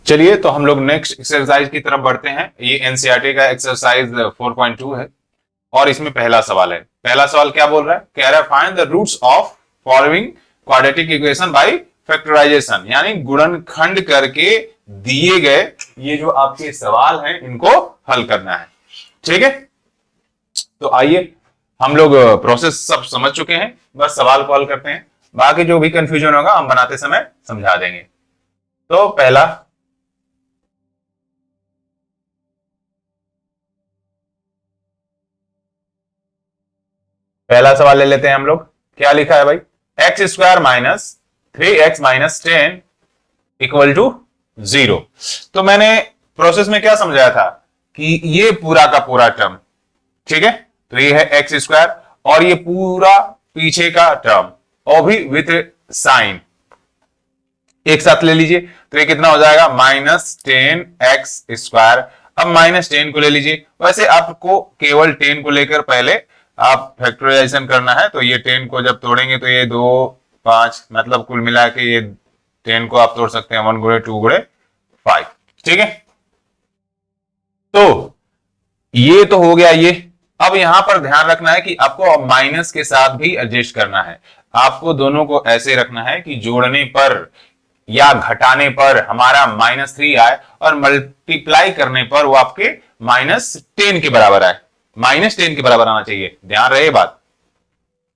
चलिए तो हम लोग नेक्स्ट एक्सरसाइज की तरफ बढ़ते हैं। ये एनसीईआरटी का एक्सरसाइज 4.2 है और इसमें पहला सवाल है। पहला सवाल क्या बोल रहा है? कह रहा है find the roots of following quadratic equation by factorization, यानी गुणनखंड करके दिए गए ये जो आपके सवाल हैं इनको हल करना है। ठीक है, तो आइए हम लोग प्रोसेस सब समझ चुके हैं, बस सवाल को हल करते हैं। बाकी जो भी कंफ्यूजन होगा हम बनाते समय समझा देंगे। तो पहला सवाल ले लेते हैं हम लोग। क्या लिखा है भाई? X square minus 3x minus 10 equal to 0। तो मैंने प्रोसेस में क्या समझाया था कि ये पूरा का पूरा टर्म, ठीक है, तो ये है एक्स स्क्वायर और ये पूरा पीछे का टर्म और भी विथ साइन एक साथ ले लीजिए, तो ये कितना हो जाएगा? -10x²। अब -10 को ले लीजिए। वैसे आपको केवल 10 को लेकर पहले आप फैक्टराइजेशन करना है, तो ये 10 को जब तोड़ेंगे तो ये 2 5 मतलब कुल मिला के ये 10 को आप तोड़ सकते हैं 1 गुणे 2 गुणे 5। ठीक है, तो ये तो हो गया ये। अब यहां पर ध्यान रखना है कि आपको माइनस के साथ भी एडजस्ट करना है। आपको दोनों को ऐसे रखना है कि जोड़ने पर या घटाने पर हमारा -3 आए और मल्टीप्लाई करने पर वो आपके -10 के बराबर आए। -10 के बराबर आना चाहिए, ध्यान रहे बात।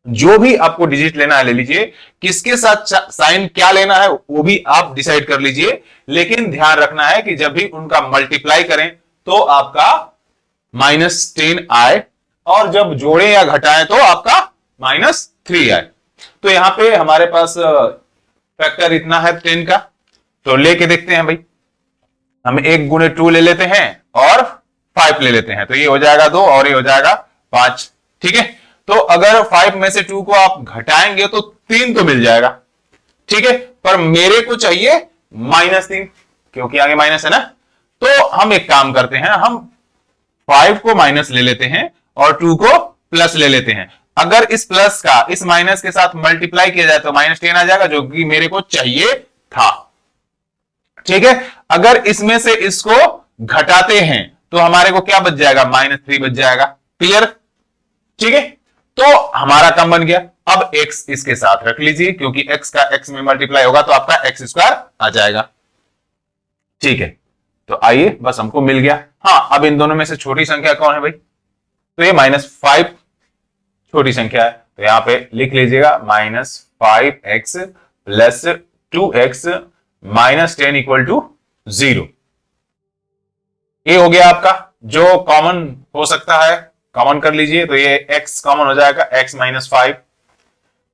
जो भी आपको डिजिट लेना है ले लीजिए, किसके साथ साइन क्या लेना है वो भी आप डिसाइड कर लीजिए, लेकिन ध्यान रखना है कि जब भी उनका मल्टीप्लाई करें तो आपका -10 आए और जब जोड़े या घटाएं तो आपका -3 आए। तो यहां पे हमारे पास फैक्टर इतना है 10 का, तो लेके देखते हैं भाई। हम 1 गुणे 2 ले लेते हैं और 5 ले लेते हैं, तो ये हो जाएगा 2 और ये हो जाएगा 5। ठीक है, तो अगर 5 में से 2 को आप घटाएंगे तो 3 तो मिल जाएगा। ठीक है, पर मेरे को चाहिए -3 क्योंकि आगे माइनस है ना। तो हम एक काम करते हैं, हम 5 को माइनस ले लेते हैं और 2 को प्लस ले लेते हैं। अगर इस प्लस का इस माइनस के साथ मल्टीप्लाई किया जाए तो -10 आ जाएगा, जो कि मेरे को चाहिए था। ठीक है, अगर इसमें से इसको घटाते हैं तो हमारे को क्या बच जाएगा? -3 बच जाएगा। क्लियर? ठीक है, तो हमारा काम बन गया। अब x इसके साथ रख लीजिए क्योंकि x का x में मल्टीप्लाई होगा तो आपका x² आ जाएगा। ठीक है, तो आइए बस हमको मिल गया। हाँ, अब इन दोनों में से छोटी संख्या कौन है भाई? तो ये -5 छोटी संख्या है, तो यहां पे लिख लीजिएगा -5x plus 2x -10 equal to 0। ये हो गया आपका जो कॉमन हो सकता है, कॉमन कर लीजिए। तो ये x कॉमन हो जाएगा x -5।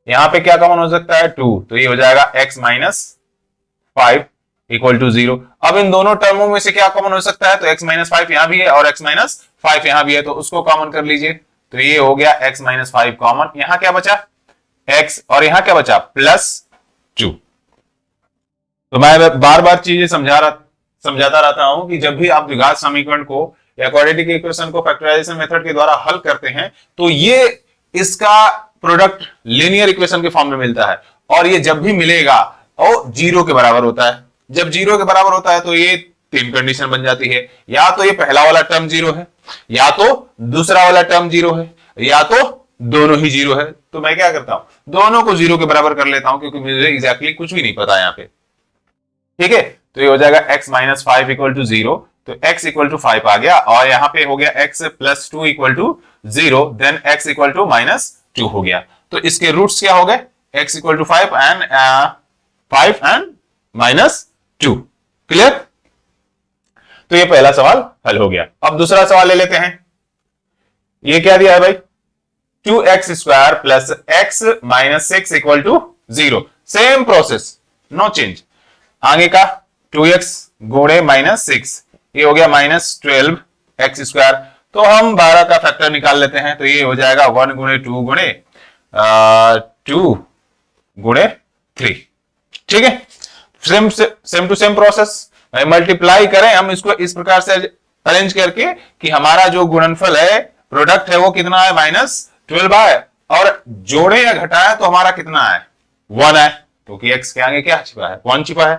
यहां पे क्या कॉमन हो सकता है? 2, तो ये हो जाएगा x -5 इक्वल टू 0। अब इन दोनों टर्मों में से क्या कॉमन हो सकता है? तो x -5 यहां भी है और x -5 यहां भी है, तो उसको कॉमन कर लीजिए। तो ये हो गया x -5 कॉमन। यहां क्या बचा? x, और यहां क्या बचा? +2। तो मैं बार बार चीजें समझाता रहता हूं कि जब भी आप द्विघात समीकरण को या क्वाड्रेटिक इक्वेशन को फैक्टराइजेशन मेथड के द्वारा हल करते हैं तो ये इसका प्रोडक्ट लीनियर इक्वेशन के फॉर्म में मिलता है, और ये जब भी मिलेगा और 0 के बराबर होता है। जब 0 के बराबर होता है तो ये 3 कंडीशन बन जाती है, या तो ये पहला वाला टर्म 0 है, या तो दूसरा वाला टर्म 0 है, या तो दोनों ही 0 है। तो मैं क्या करता हूं, दोनों को 0 के बराबर कर लेता हूं क्योंकि मुझे एग्जैक्टली कुछ भी नहीं पता यहां पे। ठीक है, तो ये हो जाएगा x -5 इक्वल टू 0, तो x इक्वल टू 5 आ गया, और यहां पे हो गया x plus 2 equal to 0, then x equal to -2 हो गया। तो इसके रूट्स क्या हो गए? x equal to 5 and -2। Clear? तो ये पहला सवाल हल हो गया। अब दूसरा सवाल ले लेते हैं। ये क्या दिया है भाई? 2x² plus x -6 equal to 0। Same process, no change. आगे का 2x गुणे -6, ये हो गया -12x²। तो हम 12 का फैक्टर निकाल लेते हैं, तो ये हो जाएगा 1 गुणे 2 गुणे 2 गुणे 3। ठीक है, same to same process. Multiply करें हम इसको इस प्रकार से अरेंज करके कि हमारा जो गुणनफल है, प्रोडक्ट है, वो कितना है? -12 आए, और जोड़े या घटाए तो हमारा कितना है? 1 है, क्योंकि x के आगे क्या छिपा है? 1 छिपा है।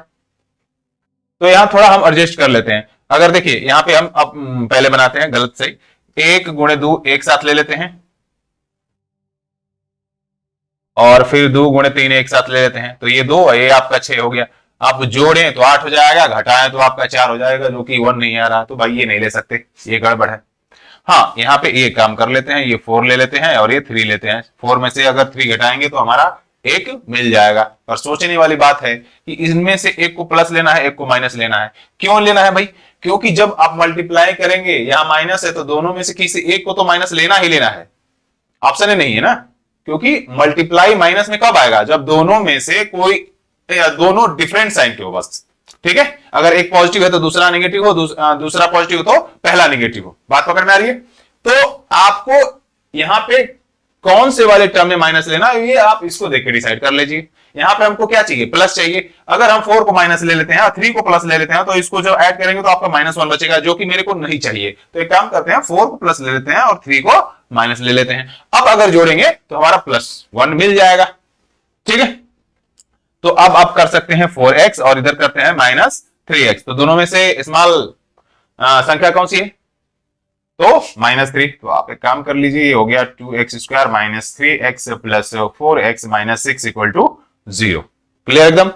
तो यहां थोड़ा हम एडजस्ट कर लेते हैं। अगर देखिए यहां पे हम अब पहले बनाते हैं गलत से, 1 × 2 एक साथ ले लेते हैं और फिर 2 × 3 एक साथ ले लेते हैं, तो ये 2, ये आपका 6 हो गया। आप जोड़ें तो 8 हो जाएगा, घटाएं तो आपका 4 हो जाएगा, जो कि 1 नहीं आ रहा, तो भाई ये नहीं ले सकते, ये गड़बड़ है। हाँ, यहाँ पे ये काम कर लेते हैं, ये 4 ले लेते हैं और ये 3 लेते हैं। 4 में से अगर 3 घटाएंगे तो हमारा 1 मिल जाएगा। और सोचने वाली बात है कि इनमें से एक को प्लस लेना है, एक को माइनस लेना है। क्यों लेना है भाई? क्योंकि जब आप मल्टीप्लाई करेंगे, यहाँ माइनस है तो दोनों में से किसी एक को तो माइनस लेना ही लेना है, ऑप्शन ही नहीं है ना। क्योंकि मल्टीप्लाई माइनस में कब आएगा? जब दोनों में से कोई, दोनों डिफरेंट साइन के हो बस। ठीक है, अगर एक पॉजिटिव है तो दूसरा नेगेटिव हो, दूसरा पॉजिटिव हो तो पहला नेगेटिव हो। बात पकड़ में आ रही है? तो आपको यहां पे कौन से वाले टर्म में माइनस लेना है, ये आप इसको देख के डिसाइड कर लीजिए। यहां पे हमको क्या चाहिए? प्लस चाहिए। अगर हम 4 को माइनस ले लेते हैं और 3 को प्लस ले लेते हैं, तो इसको जो ऐड करेंगे तो आपका -1 बचेगा, जो कि मेरे को नहीं चाहिए। तो एक काम करते हैं, 4 को प्लस ले लेते हैं और 3 को माइनस ले लेते हैं। अब अगर जोड़ेंगे तो हमारा +1 मिल जाएगा। ठीक है, तो अब आप कर सकते हैं 4x और इधर करते हैं -3x। तो दोनों में से स्मॉल संख्या कौन सी है? तो -3। तो आप एक काम कर लीजिए, ये हो गया 2x² - 3x + 4x - 6 = 0। क्लियर एकदम?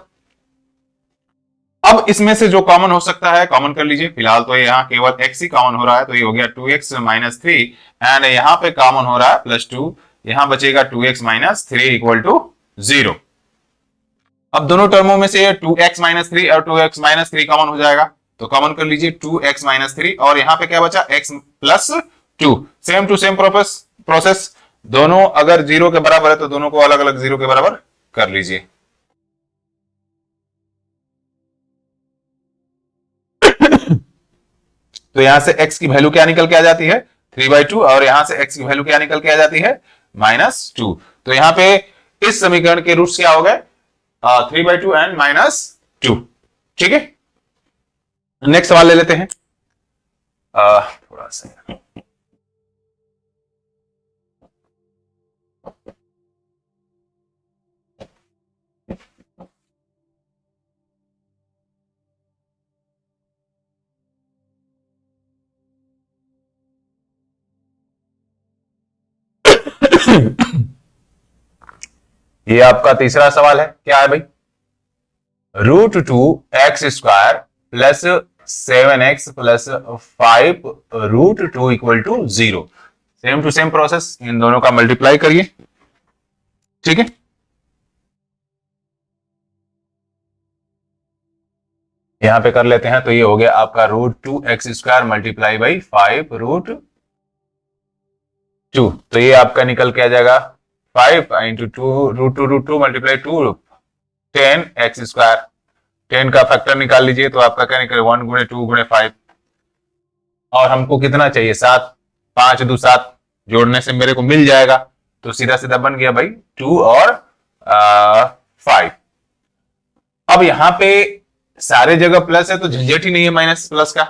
अब इसमें से जो कॉमन हो सकता है कॉमन कर लीजिए। फिलहाल तो यहाँ केवल x ही कॉमन हो रहा है, तो ये हो गया 2x - 3 एंड यहाँ पे कॉमन हो रहा है +2, यहाँ बचेगा 2x - 3 = 0। अब दोनों टर्मों में से 2x - 3 और 2x - 3 कॉमन हो जाएगा, तो कॉमन कर लीजिए 2x - 3 और यहाँ पे क्या बचा? x + 2। Same to same process, दोनों अगर 0 के बराबर है तो दोनों को अलग अलग 0 के बराबर कर लीजिए। तो यहां से x की वैल्यू क्या निकल के आ जाती है? 3/2 और यहां से x की वैल्यू क्या निकल के आ जाती है? -2। तो यहां पे इस समीकरण के रूट्स क्या हो गए? 3/2 एंड -2। ठीक है, नेक्स्ट सवाल ले लेते हैं। थोड़ा सा ये आपका तीसरा सवाल है। क्या है भाई? √2x² + 7x + 5 √2 = 0। Same to same process, इन दोनों का मल्टीप्लाई करिए। ठीक है, यहां पे कर लेते हैं, तो ये हो गया आपका √2x² × 5 √2। तो ये आपका निकल के आ जाएगा 5 × 2 √2 × 2 10x²। 10 का फैक्टर निकाल लीजिए, तो आपका क्या निकले? 1 × 2 × 5 और हमको कितना चाहिए? 7। 5 × 2 = 7, जोड़ने से मेरे को मिल जाएगा। तो सीधा सीधा बन गया भाई 2 और 5। अब यहां पे सारे जगह प्लस है तो झंझट ही नहीं है माइनस प्लस का।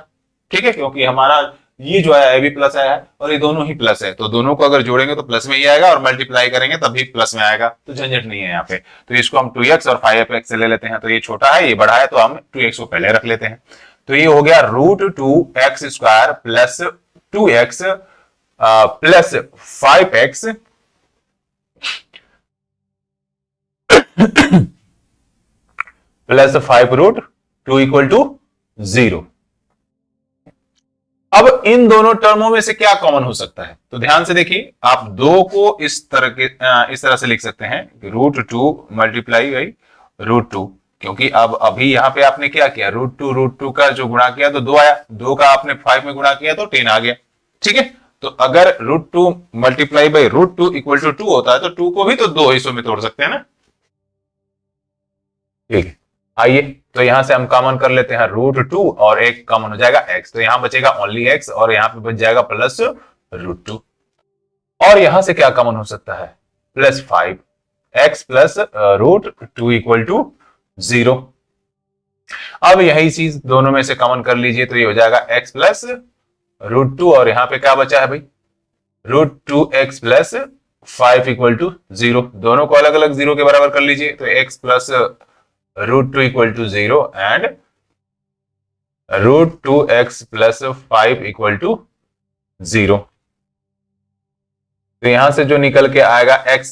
ठीक है, क्योंकि हमारा ये जो है भी प्लस आया है और ये दोनों ही प्लस है, तो दोनों को अगर जोड़ेंगे तो प्लस में ही आएगा और मल्टीप्लाई करेंगे तभी प्लस में आएगा, तो झंझट नहीं है यहाँ पे। तो इसको हम 2x और 5x से ले लेते हैं। तो ये छोटा है, ये बड़ा है, तो हम 2x को पहले रख लेते हैं। तो ये हो गया √2x² + 2x + 5x + 5 √2 = 0। अब इन दोनों टर्मों में से क्या कॉमन हो सकता है? तो ध्यान से देखिए, आप 2 को इस तरह से लिख सकते हैं, √2 × √2, क्योंकि अब अभी यहां पे आपने क्या किया? √2 का जो गुणा किया तो 2 आया, 2 का आपने 5 में गुणा किया तो 10 आ गया। ठीक है, तो अगर √2 × √2 = 2 होता है तो 2 को भी तो 2 हिस्सों में तोड़ सकते हैं ना। ठीक है, आइए तो यहां से हम कॉमन कर लेते हैं √2 और एक कॉमन हो जाएगा x, तो यहां बचेगा ओनली x और यहां पे बच जाएगा +√2। और यहां से क्या कॉमन हो सकता है? +5 x + √2 = 0। अब यही चीज दोनों में से कॉमन कर लीजिए, तो ये हो जाएगा x + √2 और यहां पे क्या बचा है भाई? √2x + 5 = 0। दोनों को अलग अलग 0 के बराबर कर लीजिए, तो x + √2 = 0 and √2x plus 5 equal to 0। तो यहां से जो निकल के आएगा x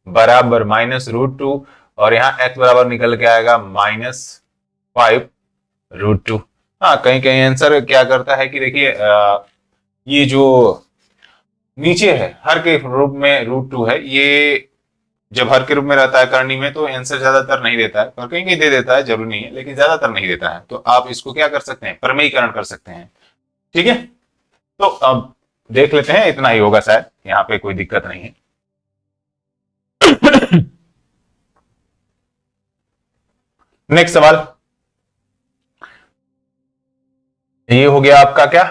बराबर -√2 और यहां x बराबर निकल के आएगा -5√2। हाँ, कहीं कहीं आंसर क्या करता है कि देखिए ये जो नीचे है हर के रूप में √2 है, ये जब हर के रूप में रहता है करनी में तो आंसर ज्यादातर नहीं देता है, पर कहीं कहीं दे देता है, जरूरी नहीं है, लेकिन ज्यादातर नहीं देता है। तो आप इसको क्या कर सकते हैं, प्रमेयीकरण कर सकते हैं। ठीक है, तो अब देख लेते हैं, इतना ही होगा शायद, यहाँ पे कोई दिक्कत नहीं है। नेक्स्ट सवाल ये हो गया आपका क्या,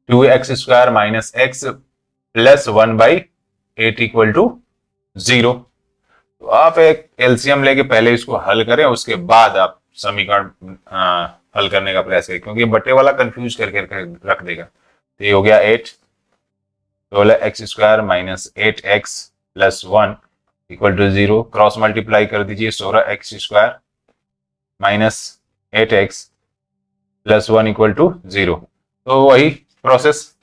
2x² minus x plus 1/8 equal to 0। तो आप एक एलसीएम लेके पहले इसको हल करें, उसके बाद आप समीकरण हल करने का प्रयास करें, क्योंकि बट्टे वाला कंफ्यूज करके रख देगा। तो ये हो गया 8, तो बोला x² minus 8x plus 1 equal to 0। Cross multiply कर दीजिए, 16x² minus 8x plus 1 equal to 0। तो वही प्रोसेस,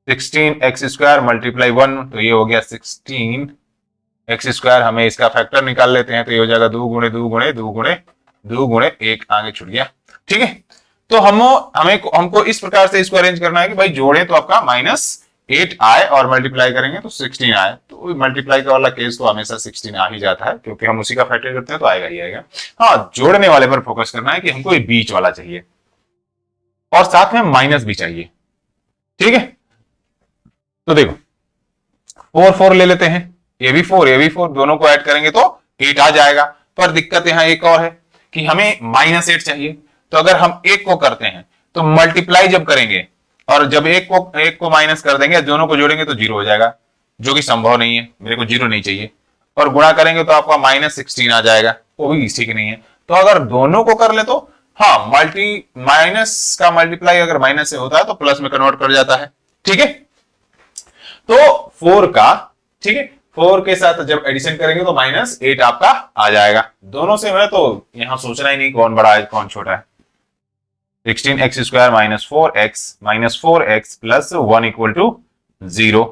16x² मल्टीप्लाई 1, तो ये हो गया 16x²। हमें इसका फैक्टर निकाल लेते हैं, तो ये हो जाएगा 2 गुणे 2 गुणे 2 गुणे 2 गुणे 1, आगे छूट गया। ठीक है, तो हमको इस प्रकार से इसको अरेंज करना है कि भाई जोड़े तो आपका -8 आए और मल्टीप्लाई करेंगे तो 16 आए। तो मल्टीप्लाई का वाला केस तो हमेशा 16 आ ही जाता है, क्योंकि हम उसी का फैक्टर करते हैं तो आएगा ही आएगा। हाँ, जोड़ने वाले पर फोकस करना है कि हमको ये बीच वाला चाहिए और साथ में माइनस भी चाहिए। ठीक है, तो देखो 4 4 ले लेते हैं, ये भी 4 दोनों को ऐड करेंगे तो 8 आ जाएगा। पर दिक्कत यहां एक और है कि हमें -8 चाहिए। तो अगर हम एक को करते हैं तो मल्टीप्लाई जब करेंगे और जब एक को माइनस कर देंगे, दोनों को जोड़ेंगे तो 0 हो जाएगा, जो कि संभव नहीं है, मेरे को 0 नहीं चाहिए। और गुणा करेंगे तो आपका -16 आ जाएगा, वो भी ठीक नहीं है। तो अगर दोनों को कर ले तो हाँ, माइनस का मल्टीप्लाई अगर माइनस से होता है तो प्लस में कन्वर्ट कर जाता है। ठीक है, तो 4 का, ठीक है, 4 के साथ जब एडिशन करेंगे तो -8 आपका आ जाएगा। दोनों से है तो यहां सोचना ही नहीं कौन बड़ा है कौन छोटा है। 16x² minus 4x plus 1 equal to 0।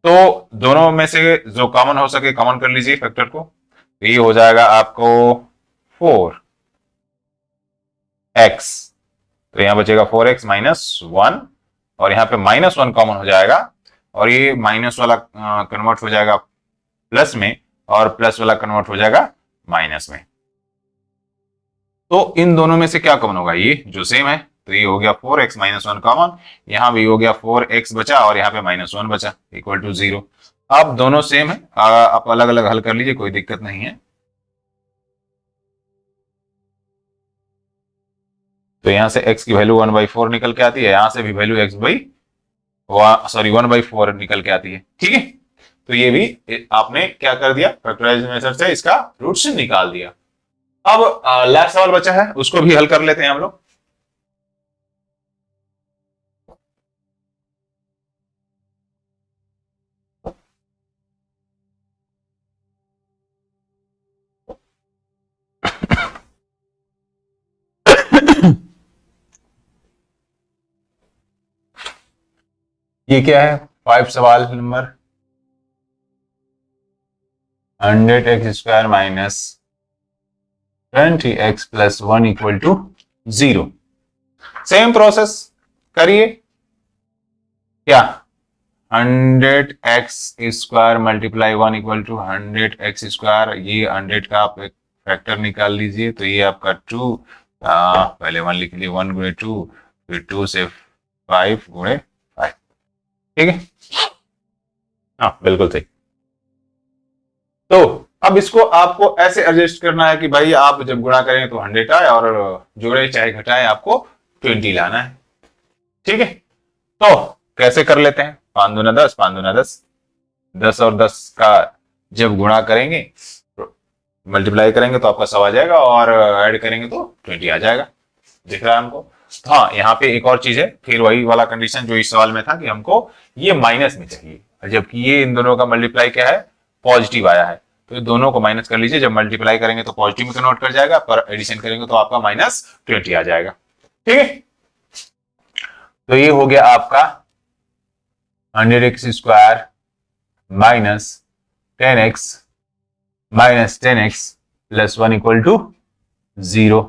तो दोनों में से जो कॉमन हो सके कॉमन कर लीजिए फैक्टर को, तो ये हो जाएगा आपको 4x, तो यहां बचेगा 4x माइनस 1 और यहां पे -1 कॉमन हो जाएगा और ये माइनस वाला कन्वर्ट हो जाएगा प्लस में और प्लस वाला कन्वर्ट हो जाएगा माइनस में। तो इन दोनों में से क्या कॉमन होगा, ये जो सेम है, तो ये हो गया 4x माइनस 1 कॉमन, यहां भी हो गया 4x बचा और यहां पे -1 बचा इक्वल टू 0। अब दोनों सेम है, आप अलग अलग हल कर लीजिए, कोई दिक्कत नहीं है। तो यहां से x की वैल्यू 1/4 निकल के आती है, यहां से भी वैल्यू वन बाई 4 निकल के आती है। ठीक है, तो ये भी आपने क्या कर दिया, फैक्टराइजेशन मेथड से इसका रूट्स निकाल दिया। अब लास्ट सवाल बचा है, उसको भी हल कर लेते हैं हम लोग। ये क्या है, 5 सवाल number 100x² minus 20x plus 1 equal to 0। Same process करिए, क्या 100x² multiply 1 equal to 100x², ये 100 का आप एक फैक्टर निकाल लीजिए, तो ये आपका 2, पहले 1 लिख लिए, 1 गुणे 2, फिर 2 से 5 गुणे 5। ठीक है, हाँ बिल्कुल सही। तो अब इसको आपको ऐसे एडजस्ट करना है कि भाई आप जब गुणा करें तो 100 आए और जोड़े चाहे घटाए आपको 20 लाना है। ठीक है, तो कैसे कर लेते हैं, 5 दूना 10, 5 दूना 10, 10 और 10 का जब गुणा करेंगे मल्टीप्लाई करेंगे तो आपका 100 आ जाएगा और ऐड करेंगे तो 20 आ जाएगा। दिख रहा है हमको। हाँ, यहाँ पे एक और चीज है, फिर वही वाला कंडीशन जो इस सवाल में था कि हमको ये माइनस में चाहिए, जबकि ये इन दोनों का मल्टीप्लाई क्या है, पॉजिटिव आया है। तो ये दोनों को माइनस कर लीजिए। जब मल्टीप्लाई करेंगे तो पॉजिटिव में कन्वर्ट कर जाएगा, पर एडिशन करेंगे तो आपका -20 आ जाएगा। ठीक है, तो ये हो गया आपका 100x² minus 10x minus 10x plus 1 equal to 0।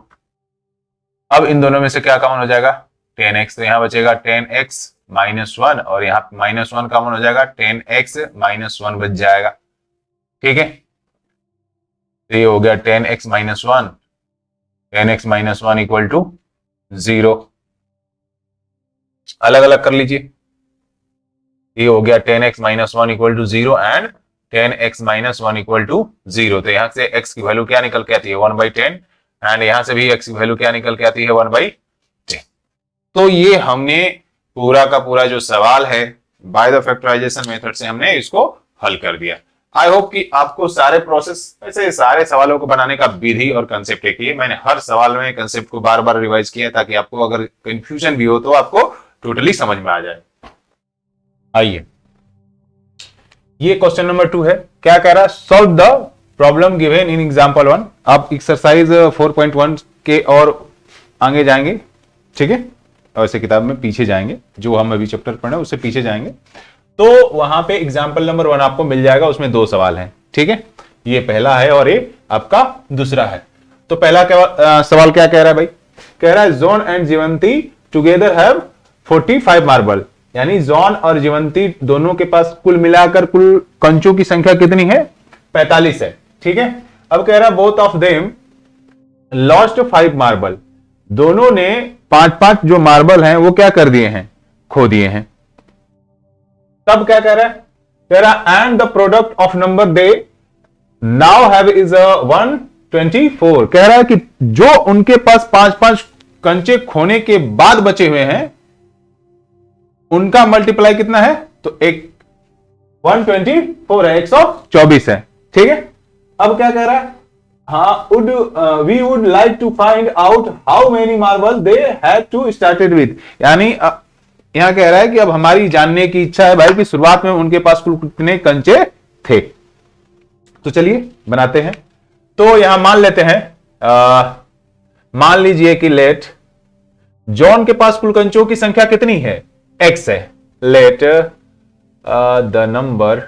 अब इन दोनों में से क्या कॉमन हो जाएगा? 10x, तो यहां बचेगा 10x माइनस 1 और यहां -1 कॉमन हो जाएगा, 10x माइनस 1 बच जाएगा। ठीक है, तो ये हो गया 10x minus 1, 10x minus 1 equal to 0। अलग अलग कर लीजिए। ये हो गया 10x minus 1 equal to 0 and 10x minus 1 equal to 0। तो यहां से x की वैल्यू क्या निकल के आती है? 1/10 एंड यहां से भी x की वैल्यू क्या निकल के आती है? 1/10। तो ये हमने पूरा का पूरा जो सवाल है बाय द फैक्टराइजेशन मेथड से हमने इसको हल कर दिया। आई होप कि आपको सारे प्रोसेस, ऐसे सारे सवालों को बनाने का विधि और कंसेप्ट एक ही है। मैंने हर सवाल में कंसेप्ट को बार बार रिवाइज किया ताकि आपको अगर कंफ्यूजन भी हो तो आपको टोटली समझ में आ जाए। आइए, ये क्वेश्चन नंबर 2 है। क्या कह रहा है? Solve the problem given in example 1। आप एक्सरसाइज 4.1 के और आगे जाएंगे, ठीक है, और ऐसे किताब में पीछे जाएंगे, जो हम अभी चैप्टर पढ़े उससे पीछे जाएंगे तो वहां पे एग्जांपल नंबर 1 आपको मिल जाएगा। उसमें 2 सवाल हैं, ठीक है, ये पहला है और ये आपका दूसरा है। तो पहला सवाल क्या कह रहा है भाई? कह रहा है John and Jivanti together have 45 marble, यानी जॉन और जीवंती दोनों के पास कुल मिलाकर कुल कंचों की संख्या कितनी है? 45 है। ठीक है, अब कह रहा है both of them lost 5 marble, दोनों ने 5-5 जो मार्बल हैं वो क्या कर दिए हैं? खो दिए हैं। तब क्या कह रहा है? कह रहा and the product of number they now have is 124। कह रहा है कि जो उनके पास 5-5 कंचे खोने के बाद बचे हुए हैं उनका मल्टीप्लाई कितना है? तो एक 124 है, 124 है। ठीक है, अब क्या कह रहा है? हाँ, we would like to find out how many marble they had to started with, यानी यहां कह रहा है कि अब हमारी जानने की इच्छा है भाई कि शुरुआत में उनके पास कुल कितने कंचे थे। तो चलिए बनाते हैं। तो यहां मान लेते हैं, मान लीजिए कि लेट जॉन के पास कुल कंचों की संख्या कितनी है? x है। लेट द नंबर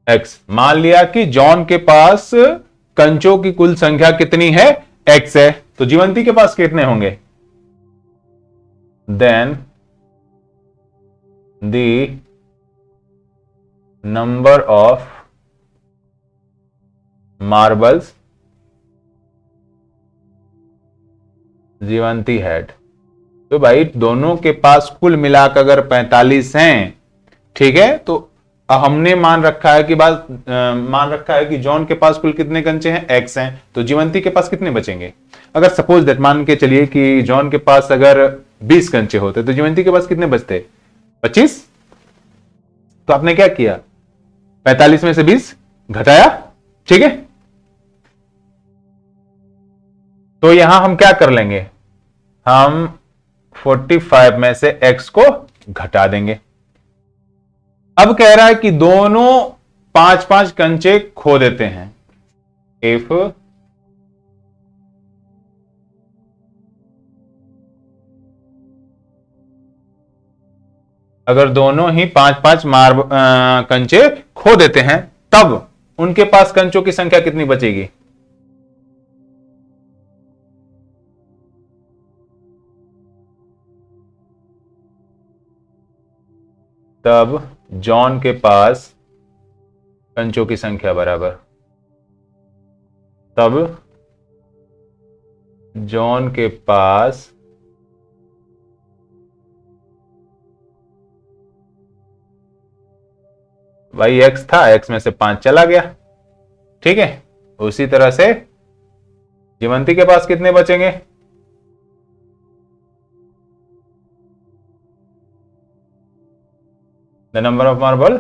x, मान लिया कि जॉन के पास कंचों की कुल संख्या कितनी है? x है। तो जीवंती के पास कितने होंगे? Then the number of marbles Jivanti had. तो भाई दोनों के पास कुल मिलाकर अगर 45 हैं, ठीक है, तो हमने मान रखा है कि मान रखा है कि जॉन के पास कुल कितने कंचे हैं? x हैं। तो जीवंती के पास कितने बचेंगे? अगर सपोज दैट मान के चलिए कि जॉन के पास अगर 20 कंचे होते तो जीवंती के पास कितने बचते? 25। तो आपने क्या किया? 45 में से 20 घटाया। ठीक है, तो यहां हम क्या कर लेंगे? हम 45 में से x को घटा देंगे। अब कह रहा है कि दोनों 5-5 कंचे खो देते हैं। इफ अगर दोनों ही 5-5 कंचे खो देते हैं तब उनके पास कंचों की संख्या कितनी बचेगी? तब जॉन के पास कंचों की संख्या बराबर, तब जॉन के पास भाई x था, x में से 5 चला गया। ठीक है, उसी तरह से जीवंती के पास कितने बचेंगे? The number of marble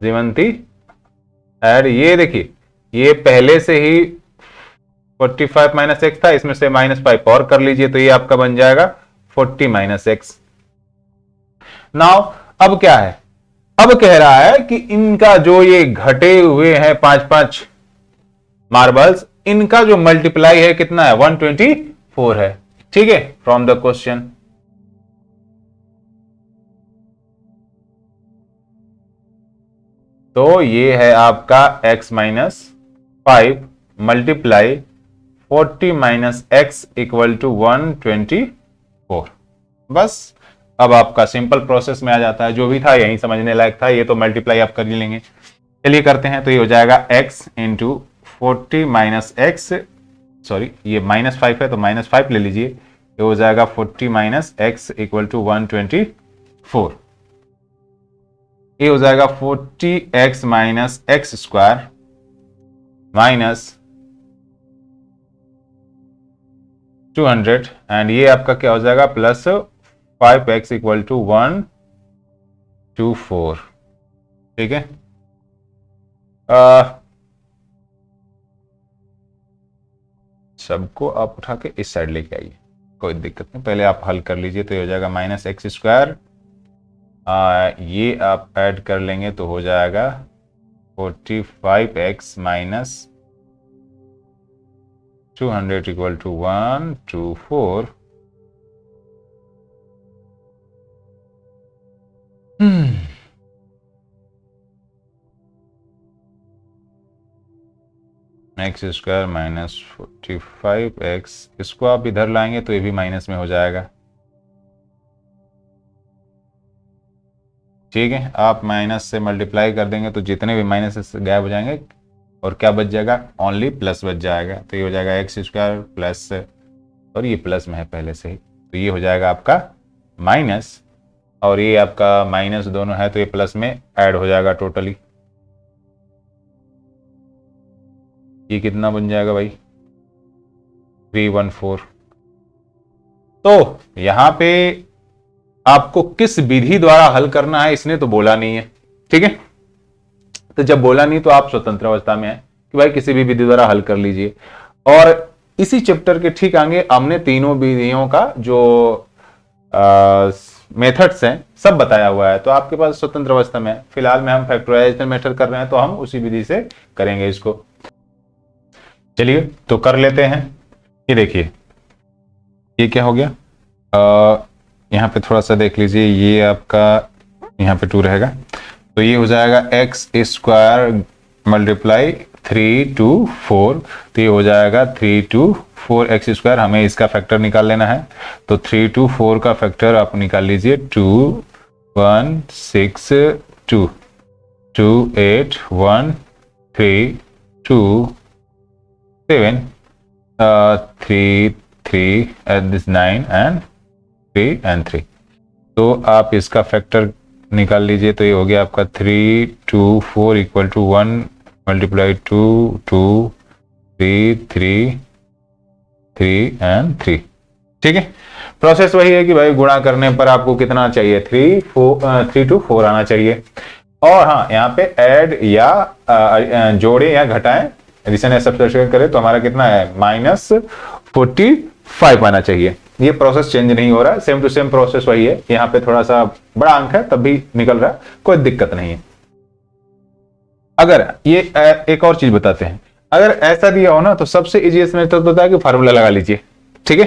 Jivanti had, ये देखिए ये पहले से ही 45 माइनस एक्स था, इसमें से -5 और कर लीजिए तो ये आपका बन जाएगा 40 माइनस एक्स। नाउ अब क्या है, अब कह रहा है कि इनका जो ये घटे हुए हैं 5-5 मार्बल्स, इनका जो मल्टीप्लाई है कितना है, 124 है। ठीक है, फ्रॉम द क्वेश्चन। तो ये है आपका x minus 5 multiply 40 minus x equal to 124। बस अब आपका सिंपल प्रोसेस में आ जाता है, जो भी था यही समझने लायक था, ये तो मल्टीप्लाई आप कर ही लेंगे। चलिए करते हैं, तो ये हो जाएगा x into 40 minus x, sorry ये -5 है तो -5 ले लीजिए, ये हो जाएगा 40 माइनस एक्स इक्वल टू 124। ये हो जाएगा 40x minus x square minus 200 and ये आपका क्या हो जाएगा प्लस 5x इक्वल टू 124। ठीक है, सबको आप उठा के इस साइड लेके आइए, कोई दिक्कत नहीं, पहले आप हल कर लीजिए। तो ये हो जाएगा माइनस एक्स स्क्वायर, ये आप ऐड कर लेंगे तो हो जाएगा 45x minus 200 equal to 124। X square minus 45x, इसको आप इधर लाएंगे तो ये भी माइनस में हो जाएगा। ठीक है, आप माइनस से मल्टीप्लाई कर देंगे तो जितने भी माइनस गायब हो जाएंगे और क्या बच जाएगा, ओनली प्लस बच जाएगा। तो ये हो जाएगा एक्स स्क्वायर प्लस, और ये प्लस में है पहले से ही, तो ये हो जाएगा आपका माइनस, और ये आपका माइनस दोनों है तो ये प्लस में ऐड हो जाएगा टोटली। ये कितना बन जाएगा भाई, 314। तो यहां पे आपको किस विधि द्वारा हल करना है इसने तो बोला नहीं है। ठीक है, तो जब बोला नहीं तो आप स्वतंत्र अवस्था में है कि भाई किसी भी विधि द्वारा हल कर लीजिए। और इसी चैप्टर के ठीक आगे हमने तीनों विधियों का जो मेथड्स हैं सब बताया हुआ है, तो आपके पास स्वतंत्र अवस्था में है। फिलहाल में हम फैक्टराइजेशन मेथड कर रहे हैं तो हम उसी विधि से करेंगे इसको। चलिए तो कर लेते हैं। ये देखिए ये क्या हो गया, यहाँ पे थोड़ा सा देख लीजिए, ये आपका यहाँ पे 2 रहेगा, तो ये हो जाएगा एक्स स्क्वायर मल्टीप्लाई 3 2 4, तो ये हो जाएगा 3 2 4 एक्स स्क्वायर। हमें इसका फैक्टर निकाल लेना है, तो 3 2 4 का फैक्टर आप निकाल लीजिए, 2 1 6 2 2 8 1 3 2 7 3 3 and this 9 and 3 and 3। तो आप इसका फैक्टर निकाल लीजिए, तो ये हो गया आपका 3 2 4 इक्वल टू 1 मल्टीप्लाई 2 2 3 3 3 एंड 3। ठीक है, प्रोसेस वही है कि भाई गुणा करने पर आपको कितना चाहिए, 3 to 4 आना चाहिए। और हाँ, यहाँ पे ऐड या जोड़े या घटाएं, एडिशन या सब्ट्रैक्शन करें तो हमारा कितना है, -45 आना चाहिए। ये प्रोसेस चेंज नहीं हो रहा है, सेम टू सेम प्रोसेस वही है। यहाँ पे थोड़ा सा बड़ा अंक है तब भी निकल रहा है, कोई दिक्कत नहीं है। अगर ये एक और चीज बताते हैं, अगर ऐसा दिया हो ना तो सबसे इजीएस्ट मेथड होता है कि फार्मूला लगा लीजिए। ठीक है,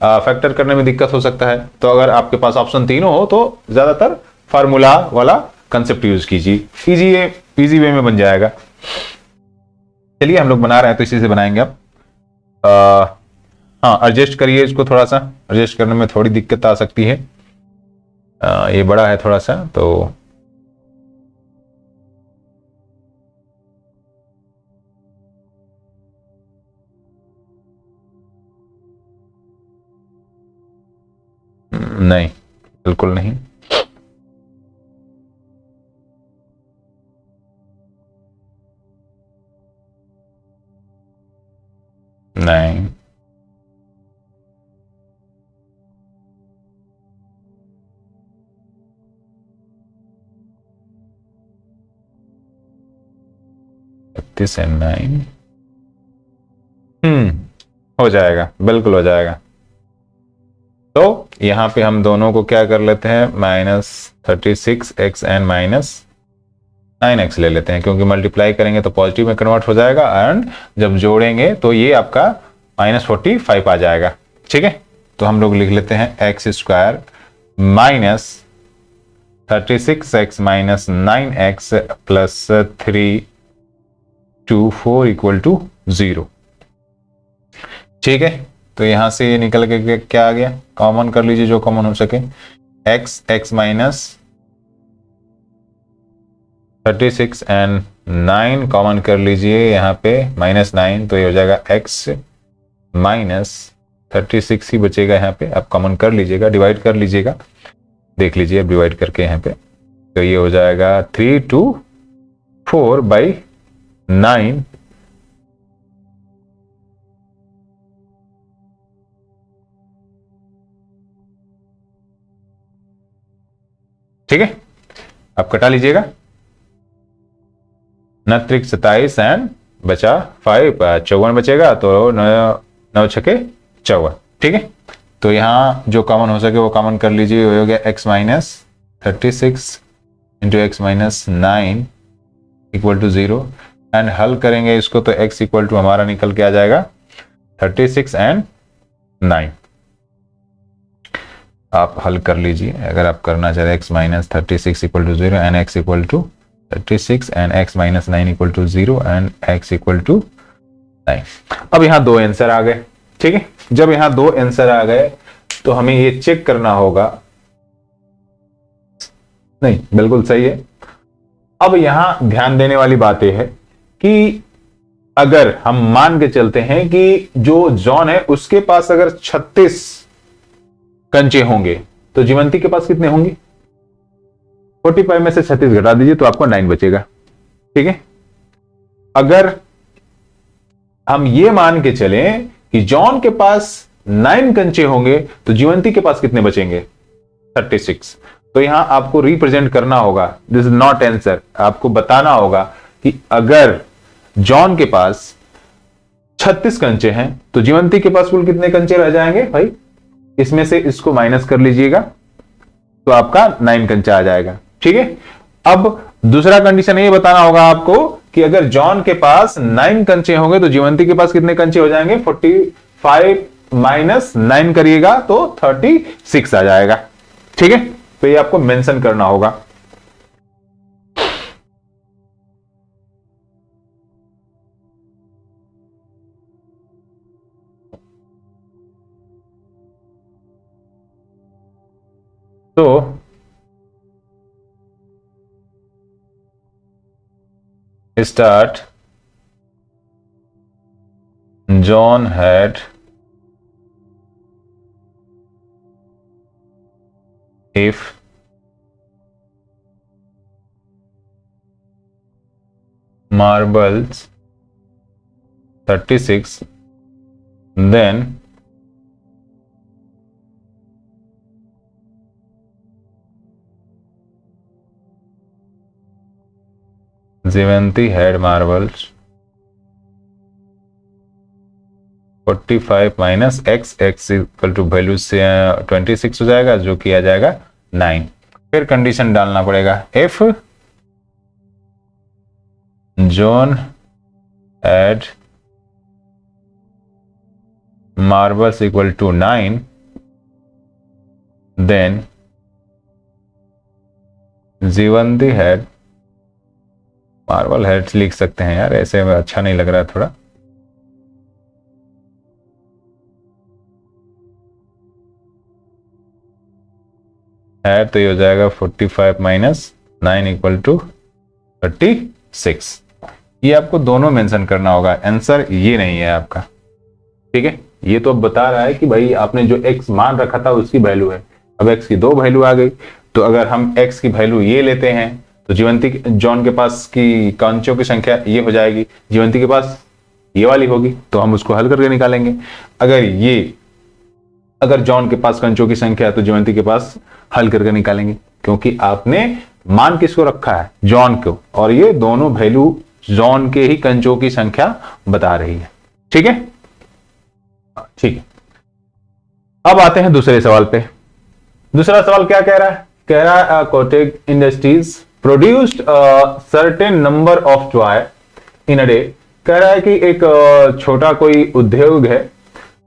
फैक्टर करने में दिक्कत हो सकता है, तो अगर आपके पास ऑप्शन तीनों हो तो ज्यादातर फार्मूला वाला कंसेप्ट यूज कीजिए, इजी वे में बन जाएगा। चलिए हम लोग बना रहे हैं तो इसी से बनाएंगे अब। हाँ, एडजस्ट करिए इसको, थोड़ा सा एडजस्ट करने में थोड़ी दिक्कत आ सकती है, ये बड़ा है थोड़ा सा तो नहीं, बिल्कुल नहीं। नहीं, 36 एंड 9, हो जाएगा, बिल्कुल हो जाएगा। तो यहां पे हम दोनों को क्या कर लेते हैं, -36x एंड -9x ले लेते हैं, क्योंकि मल्टीप्लाई करेंगे तो पॉजिटिव में कन्वर्ट हो जाएगा, एंड जब जोड़ेंगे तो ये आपका -45 आ जाएगा। ठीक है, तो हम लोग लिख लेते हैं x² -36x -9x plus 3 equal to 0। ठीक है, तो यहां से ये निकल के क्या आ गया, कॉमन कर लीजिए जो कॉमन हो सके, x -36 एंड 9 कॉमन कर लीजिए, यहाँ पे -9, तो ये हो जाएगा x -36 ही बचेगा, यहाँ पे आप कॉमन कर लीजिएगा, डिवाइड कर लीजिएगा, देख लीजिए अब डिवाइड करके यहाँ पे, तो ये हो जाएगा 3/9। ठीक है, आप कटा लीजिएगा, 29 एंड बचा 5, 54 बचेगा, तो 9 छके 54। ठीक है, तो यहां जो कॉमन हो सके वो कॉमन कर लीजिए, हो गया x -36 into x -9 equal to 0, and हल करेंगे इसको तो x इक्वल टू हमारा निकल के आ जाएगा 36 एंड 9। आप हल कर लीजिए अगर आप करना चाहते, x -36 equal to 0 and x equal to 36 and x -9 equal to 0 and x equal to 9। अब यहां दो आंसर आ गए। ठीक है, जब यहां दो आंसर आ गए तो हमें ये चेक करना होगा, नहीं बिल्कुल सही है। अब यहां ध्यान देने वाली बात यह है कि अगर हम मान के चलते हैं कि जो जॉन है उसके पास अगर 36 कंचे होंगे तो जीवंती के पास कितने होंगे, 45 में से 36 घटा दीजिए तो आपको 9 बचेगा। ठीक है, अगर हम ये मान के चलें कि जॉन के पास 9 कंचे होंगे तो जीवंती के पास कितने बचेंगे, 36। तो यहां आपको रिप्रेजेंट करना होगा, दिस इज नॉट आंसर, आपको बताना होगा कि अगर जॉन के पास 36 कंचे हैं तो जीवंती के पास कुल कितने कंचे रह जाएंगे भाई, इसमें से इसको माइनस कर लीजिएगा तो आपका 9 कंचा आ जाएगा। ठीक है, अब दूसरा कंडीशन ये बताना होगा आपको कि अगर जॉन के पास 9 कंचे होंगे तो जीवंती के पास कितने कंचे हो जाएंगे, 45 माइनस 9 करिएगा तो 36 आ जाएगा। ठीक है, तो ये आपको मेंशन करना होगा। तो start, John had if marbles 36, then Jeevanti had marbles 45 minus x, x equal to value से 26 हो जाएगा जो कि आ जाएगा 9। फिर कंडीशन डालना पड़ेगा, if John had marbles equal to 9, then Jivanti had, marble heads लिख सकते हैं यार, ऐसे में अच्छा नहीं लग रहा है थोड़ा, है तो ये हो जाएगा 45 माइनस 9 इक्वल टू 36। ये आपको दोनों मेंशन करना होगा, आंसर ये नहीं है आपका। ठीक है, ये तो अब बता रहा है कि भाई आपने जो x मान रखा था उसकी वैल्यू है, अब x की दो वैल्यू आ गई, तो अगर हम x की वैल्यू ये लेते हैं तो जीवंती जॉन के पास की कंचों की संख्या ये हो जाएगी, जीवंती के पास ये वाली होगी, तो हम उसको हल करके निकालेंगे। अगर जॉन के पास कंचों की संख्या है तो जीवंती के पास हल करके निकालेंगे, क्योंकि आपने मान किसको रखा है, जॉन को, और ये दोनों वैल्यू जोन के ही कंचों की संख्या बता रही है। ठीक है, ठीक है। अब आते हैं दूसरे सवाल पे। दूसरा सवाल क्या कह रहा है? कह रहा है Kotak industries produced certain number of toy in a day. कह रहा है कि एक छोटा कोई उद्योग है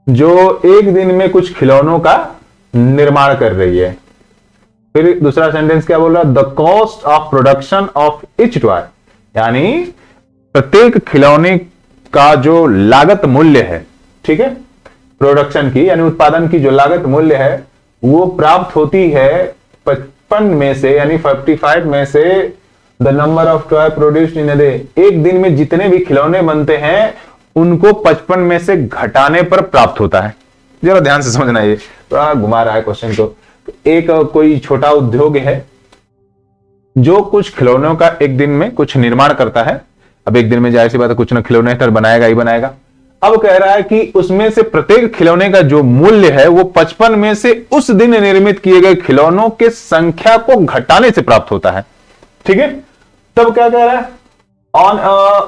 जो एक दिन में कुछ खिलौनों का निर्माण कर रही है। फिर दूसरा सेंटेंस क्या बोल रहा है? The cost of production of each toy, यानी प्रत्येक खिलौने का जो लागत मूल्य है, ठीक है, प्रोडक्शन की यानी उत्पादन की जो लागत मूल्य है वो प्राप्त होती है 55 में से, यानी 55 में से the number of toy produced in a day. एक दिन में जितने भी खिलौने बनते हैं उनको 55 में से घटाने पर प्राप्त होता है। जरा ध्यान से समझना, ये थोड़ा घुमा रहा है क्वेश्चन को। एक कोई छोटा उद्योग है जो कुछ खिलौनों का एक दिन में कुछ निर्माण करता है। अब एक दिन में जाहिर सी बात है कुछ ना खिलौने तर बनाएगा ही बनाएगा। अब कह रहा है कि उसमें से प्रत्येक खिलौने का जो मूल्य है वो 55 में से उस दिन निर्मित किए गए खिलौनों के संख्या को घटाने से प्राप्त होता है। ठीक है, तब क्या कह रहा है? On a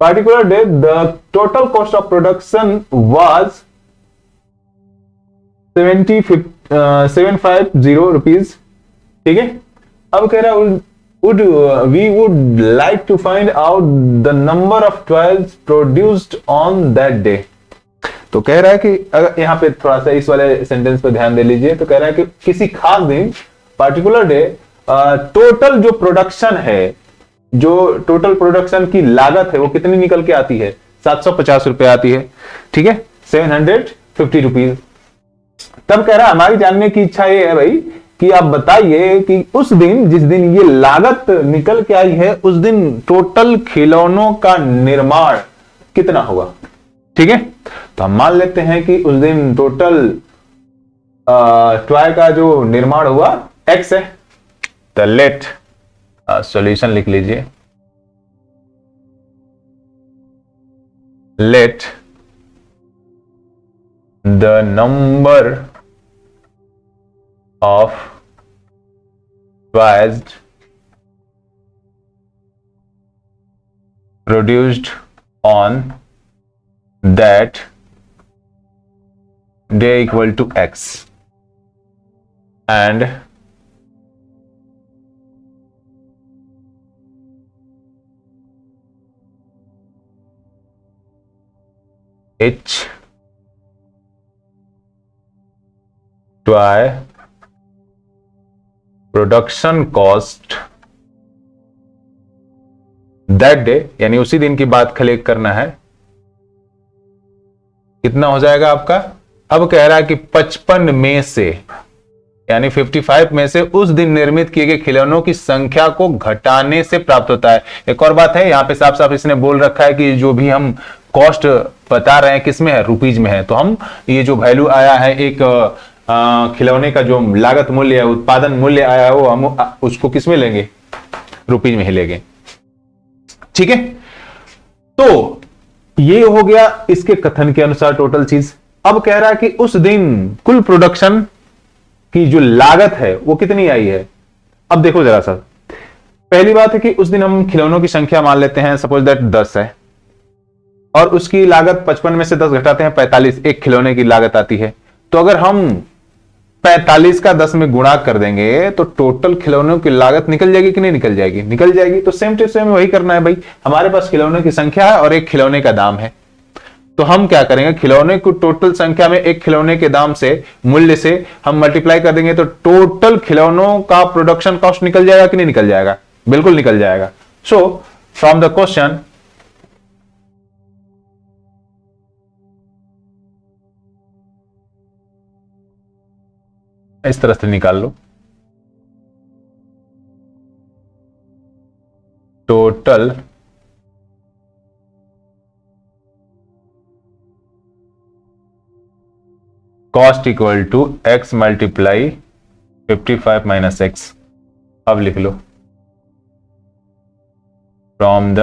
particular day the total cost of production was 750 rupees. ठीक है, अब कह रहा है we would like to find out the number of toys produced on that day। तो कह रहा है कि अगर यहां पे थोड़ा सा इस वाले सेंटेंस पे ध्यान दे लीजिए, तो कह रहा है कि किसी खास दिन पार्टिकुलर डे टोटल जो प्रोडक्शन है, जो टोटल प्रोडक्शन की लागत है वो कितनी निकल के आती है? 750 रुपए आती है। ठीक है, 750 रुपीज। तब कह रहा है हमारी जानने की इच्छा ये है भाई कि आप बताइए कि उस दिन, जिस दिन ये लागत निकल के आई है, उस दिन टोटल खिलौनों का निर्माण कितना होगा। ठीक है, तो हम मान लेते हैं कि उस दिन टोटल टॉय का जो निर्माण हुआ x है। तो लेट सॉल्यूशन लिख लीजिए। Let the number of toys produced on that day equal to x, and each toy production cost that day, यानी उसी दिन की बात कलेक्ट करना है, कितना हो जाएगा आपका। अब कह रहा है कि 55 में से, यानी 55 में से उस दिन निर्मित किए गए खिलौनों की संख्या को घटाने से प्राप्त होता है। एक और बात है, यहां पे साफ साफ इसने बोल रखा है कि जो भी हम कॉस्ट बता रहे हैं किस में है, रुपीज में है। तो हम ये जो वैल्यू आया है एक खिलौने का जो लागत मूल्य है, उत्पादन मूल्य आया है, वो हम उसको किस में लेंगे? रुपीज में ही लेंगे। ठीक है, तो ये हो गया इसके कथन के अनुसार टोटल चीज। अब कह रहा है कि उस दिन कुल प्रोडक्शन की जो लागत है वो कितनी आई है। अब देखो जरा सा, पहली बात है कि उस दिन हम खिलौनों की संख्या मान लेते हैं, सपोज दैट 10 है, और उसकी लागत 55 में से 10 घटाते हैं 45, एक खिलौने की लागत आती है। तो अगर हम 45 का 10 में गुणा कर देंगे तो टोटल खिलौनों की लागत निकल जाएगी कि नहीं निकल जाएगी? निकल जाएगी। तो सेम टू सेम वही करना है भाई, हमारे पास खिलौनों की संख्या है और एक खिलौने का दाम है। तो हम क्या करेंगे, खिलौने को टोटल संख्या में एक खिलौने के दाम से, मूल्य से हम मल्टीप्लाई कर देंगे तो टोटल खिलौनों का प्रोडक्शन कॉस्ट निकल जाएगा कि नहीं निकल जाएगा? बिल्कुल निकल जाएगा। सो फ्रॉम द क्वेश्चन इस तरह से निकाल लो, total cost equal to x multiply 55 minus x. अब लिख लो फ्रॉम द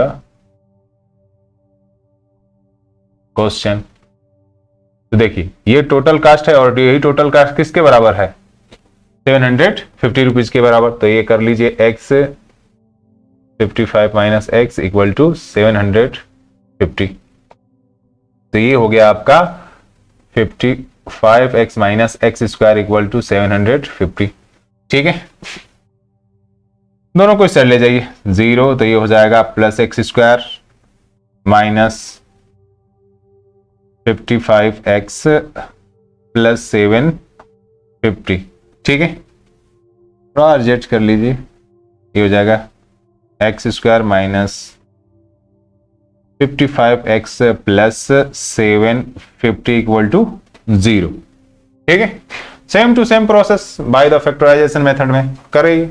क्वेश्चन। तो देखिए ये टोटल कास्ट है और यही टोटल कास्ट किसके बराबर है? 750 रुपीज के बराबर। तो ये कर लीजिए x 55 minus x equal to 750। तो ये हो गया आपका 55x minus x square equal to 750। ठीक है, दोनों को इस साइड ले जाइए 0, तो ये हो जाएगा plus x square minus 55x plus 750। ठीक है, थोड़ा एडजस्ट कर लीजिए, ये हो जाएगा x square minus 55x plus 750 equal to 0। ठीक है, same to same process by the factorization method में करेंगे।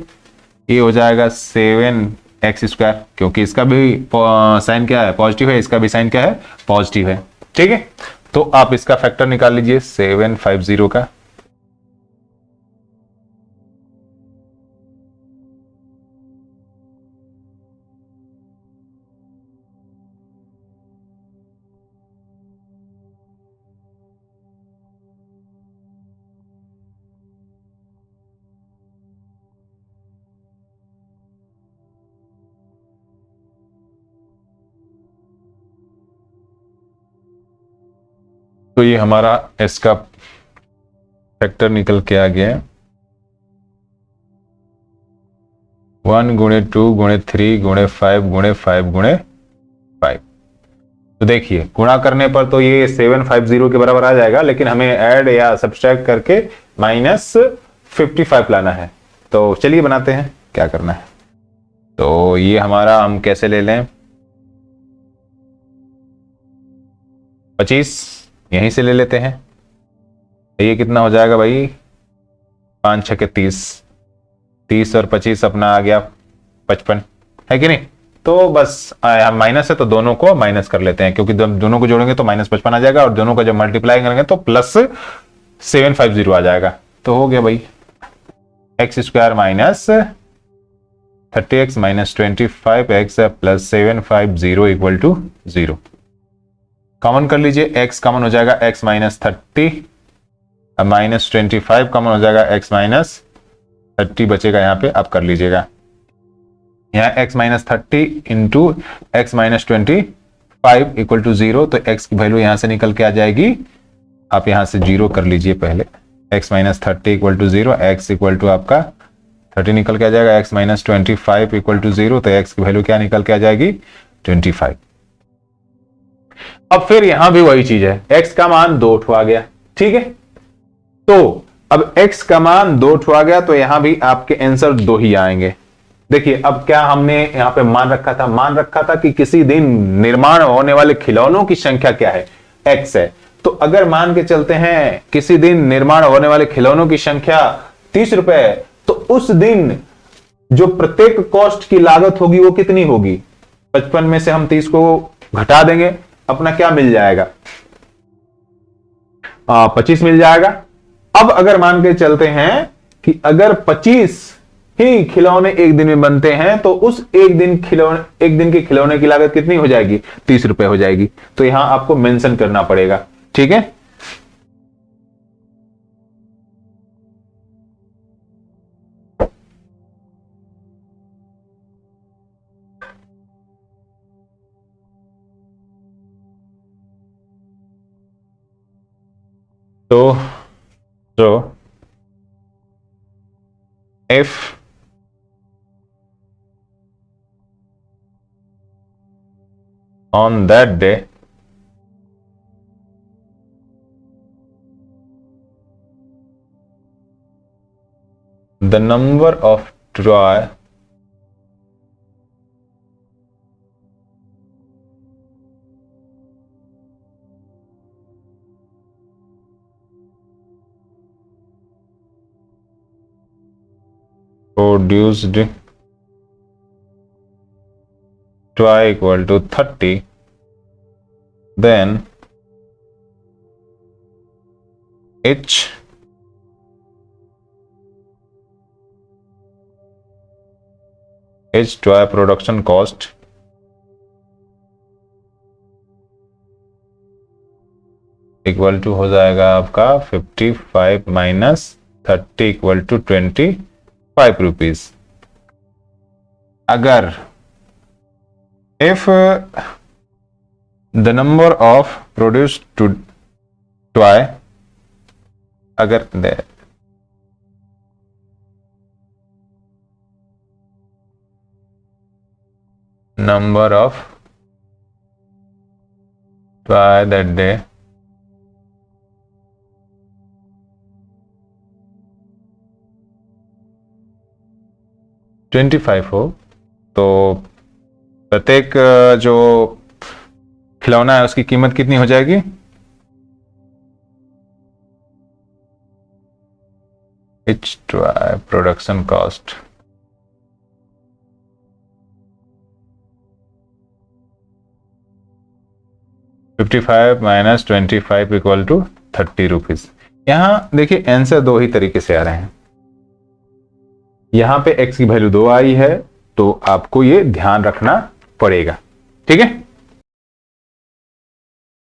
ये हो जाएगा 7x स्क्वायर, क्योंकि इसका भी साइन क्या है, पॉजिटिव है, इसका भी साइन क्या है, पॉजिटिव है। ठीक है, तो आप इसका फैक्टर निकाल लीजिए 750 का। तो ये हमारा इसका फैक्टर निकल के आ गया है 1 गुणे 2 गुणे 3 गुणे 5 गुणे 5 गुणे 5। तो देखिए गुणा करने पर तो ये 750 के बराबर आ जाएगा, लेकिन हमें ऐड या सब्सट्रैक्ट करके माइनस 55 लाना है। तो चलिए बनाते हैं, क्या करना है। तो ये हमारा हम कैसे ले लें, 25 यहीं से ले लेते हैं। ये कितना हो जाएगा भाई, 5 6 के 30, 30 और 25 अपना आ गया 55, है कि नहीं। तो बस माइनस है तो दोनों को माइनस कर लेते हैं, क्योंकि दोनों को जोड़ेंगे तो माइनस 55 आ जाएगा, और दोनों को जब मल्टीप्लाई करेंगे तो प्लस 750 आ जाएगा। तो हो गया भाई x square minus 30x minus 25x plus 750 equal to 0। Common कर लीजिए, x कॉमन हो जाएगा x माइनस 30 माइनस 25 कॉमन हो जाएगा x माइनस 30 बचेगा यहाँ पे, आप कर लीजिएगा। यहाँ x minus 30 into x minus 25 equal to 0, तो x की वैल्यू यहाँ से निकल के आ जाएगी, आप यहाँ से 0 कर लीजिए पहले। x minus 30 equal to 0, x equal to आपका 30 निकल के आ जाएगा, x माइनस 25 इक्वल टू 0, तो x की वैल्यू क्या निकल के आ जाएगी 25। अब फिर यहां भी वही चीज है, x का मान 2 ठो आ गया। ठीक है, तो अब x का मान 2 ठो आ गया, तो यहां भी आपके आंसर 2 ही आएंगे। देखिए अब क्या हमने यहां पे मान रखा था कि किसी दिन निर्माण होने वाले खिलौनों की संख्या क्या है, x है। तो अगर मान के चलते हैं किसी दिन निर्माण होने वाले खिलौनों की संख्या 30 रुपए है, तो उस दिन जो प्रत्येक कॉस्ट की लागत होगी वो कितनी होगी, 55 में से हम 30 को घटा देंगे, अपना क्या मिल जाएगा, 25 मिल जाएगा। अब अगर मान के चलते हैं कि अगर 25 ही खिलौने एक दिन में बनते हैं, तो उस एक दिन के खिलौने की लागत कितनी हो जाएगी, 30 रुपए हो जाएगी। तो यहां आपको मेंशन करना पड़ेगा। ठीक है, so if on that day the number of toy produced toy equal to 30, then each toy production cost equal to हो जाएगा आपका 55 माइनस 30 इक्वल टू 25 रुपीज। अगर if the number of produced toy, अगर number of toy that day $25 हो, तो प्रत्येक जो खिलौना है उसकी कीमत कितनी हो जाएगी? Each toy production cost $55 - $25 equal to ₹30। यहां देखिए आंसर दो ही तरीके से आ रहे हैं। यहां पे x की वैल्यू 2 आई है, तो आपको ये ध्यान रखना पड़ेगा। ठीक है।